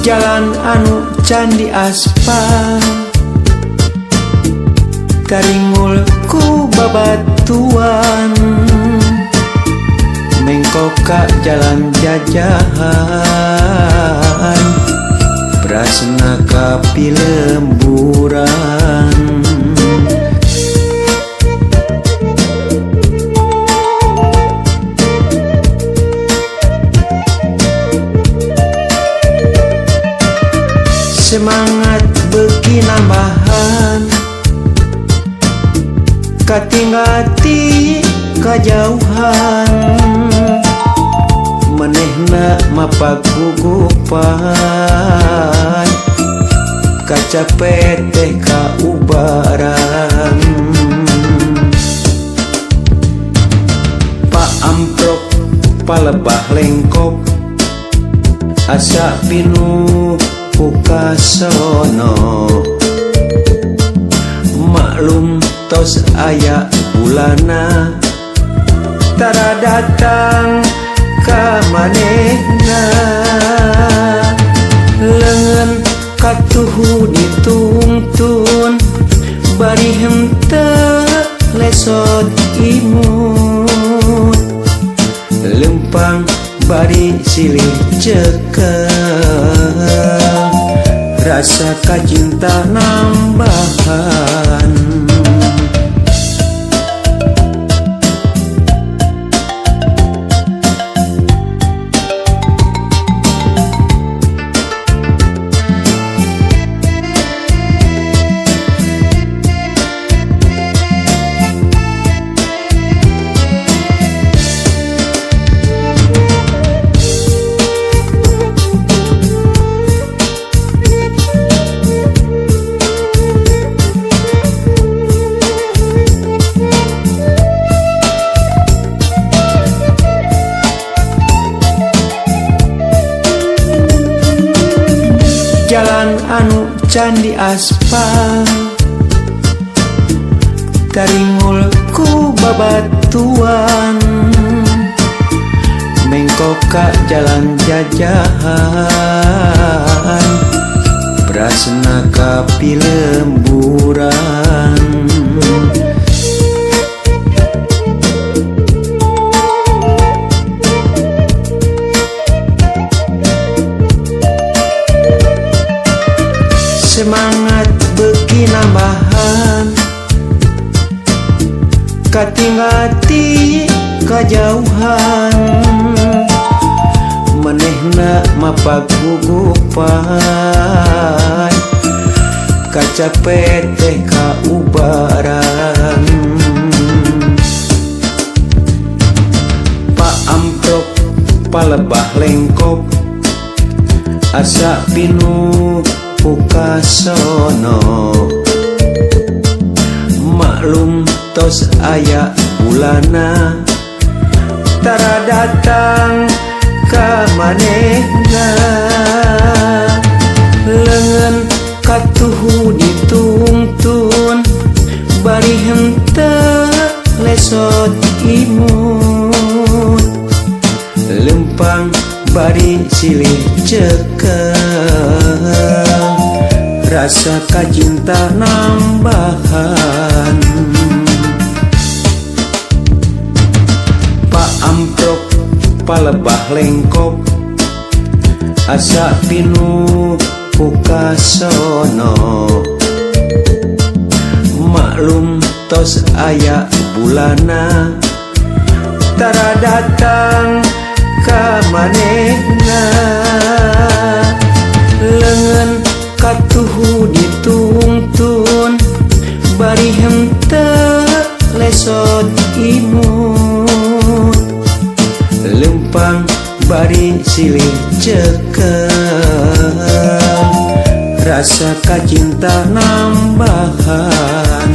Jalan anu candi aspal karingul ku babatuan mengkoka jalan jajahan prasna kapi lemburan semangat beki nambahan katinggati kajauhan menehna mapagugupan kacapet teh kaubaran Pak Amprok palebah lengkop asa pinu pukasono maklum tos aya bulana tara datang ka manehna leungeun katuhu ditungtun bari henteu lesot imut lempang bari silih cekel rasa kacinta nambahan jalan anu candi aspal karingul ku babatuan mengkoka jalan jajahan prasna kapi lemburan semangat beki nambahan katinggati kajauhan menehna mapagugupan kacapet teh kaubaran Pak Amprok palebah lengkop asa pinu pukasono maklum tos aya bulana tara datang ka manehna leungeun katuhu ditungtun bari henteu lesot imut lempang bari silih cekel rasa kacinta nambahan Pak Amprok palebah lengkop asa pinu pukasono maklum tos aya bulana tara datang ka manehna leungeun katuhu ditungtun bari henteu lesot imut lempang bari silih cekel rasa kacinta nambahan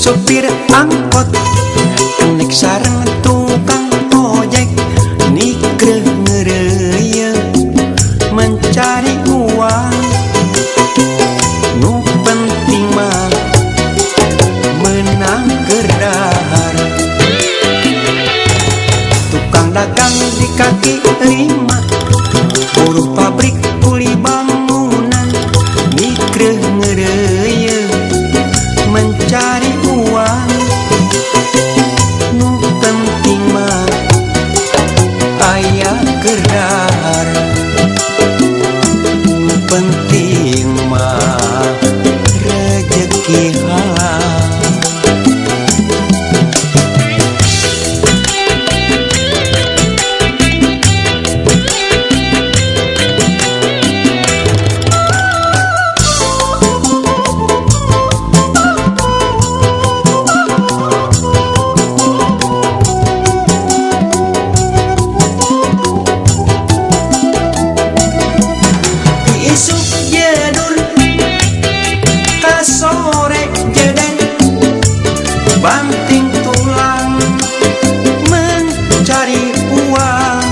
supir angkot kenek sareng tukang ojek nikreh ngereuyeuh mencari uang. Nu penting mah menang gerdahar. Tukang dagang di kaki lima, buruh pabrik kuli bangunan nikreh ngereuyeuh mencari uang. Nu penting mah aya gerdahar. Nu penting mah rezeki halal. Banting tulang mencari uang.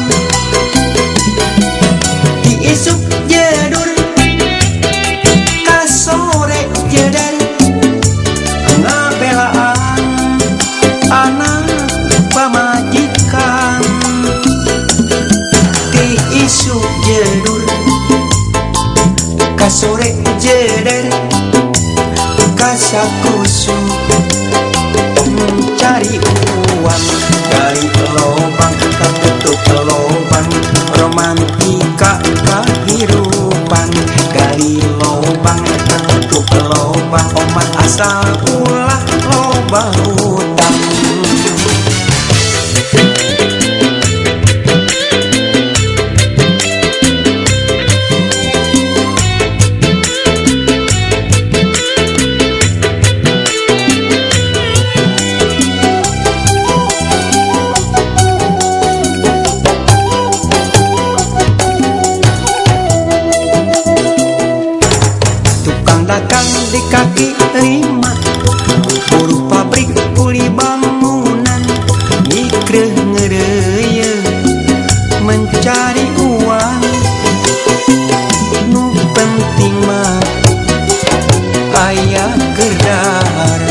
Diisuk jedur ka sore jeder ngabelaan anak pamajikan. Diisuk jedur ka sore jeder kasakusu mencari uang. Gali lobang ketutup lobang romantika kehidupan. Gali lobang ketutup lobang omat asal ulah loba hutang. Dagang di kaki lima, buruh pabrik kuli bangunan nikreh ngereuyeuh mencari uang. Nu penting mah aya gerdahar.